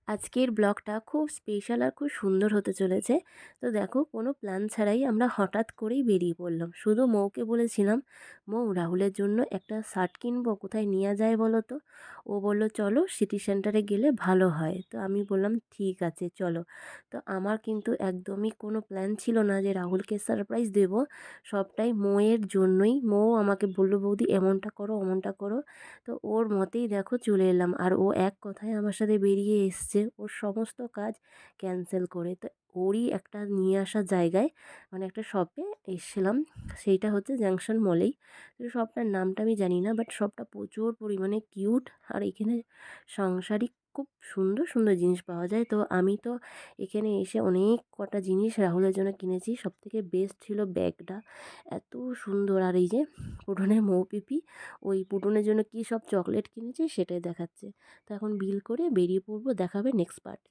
আজকের ব্লগটা খুব স্পেশাল আর খুব সুন্দর হতে চলেছে। তো দেখো, কোনো প্ল্যান ছাড়াই আমরা হঠাৎ করেই বেরিয়ে পড়লাম। শুধু মৌকে বলেছিলাম, "মৌ, রাহুলের জন্য একটা শার্ট কিনবো, কোথায় নেওয়া যায় বলো তো?" ও বলল, "চলো সিটি সেন্টারে গেলে ভালো হয়।" তো আমি বললাম, "ঠিক আছে চলো।" তো আমার কিন্তু একদমই কোনো প্ল্যান ছিল না যে রাহুলকে সারপ্রাইজ দেবো। সবটাই মৌয়ের জন্যই। মৌ আমাকে বলল, "বৌদি এমনটা করো, অমনটা করো।" তো ওর মতেই দেখো চলে এলাম। আর ও এক কথায় আমার সাথে বেরিয়ে এসছে ওর সমস্ত কাজ ক্যান্সেল করে। তো ওরই একটা নিয়ে আসা জায়গায়, মানে একটা শপে এসছিলাম। সেইটা হচ্ছে জাংশন মলেই। তো শপটার নামটা আমি জানি না, বাট শপটা প্রচুর পরিমাণে কিউট। আর এখানে সাংসারিক খুব সুন্দর সুন্দর জিনিস পাওয়া যায়। তো আমি তো এখানে এসে অনেক কটা জিনিস রাহুলের জন্য কিনেছি। সবথেকে বেস্ট ছিল ব্যাগটা, এত সুন্দর। আর এই যে পুটনের মৌপিপি, ওই পুটনের জন্য কী সব চকলেট কিনেছি সেটাই দেখাচ্ছে। তো এখন বিল করে বেরিয়ে পড়বো, দেখা হবে নেক্সট পার্ট।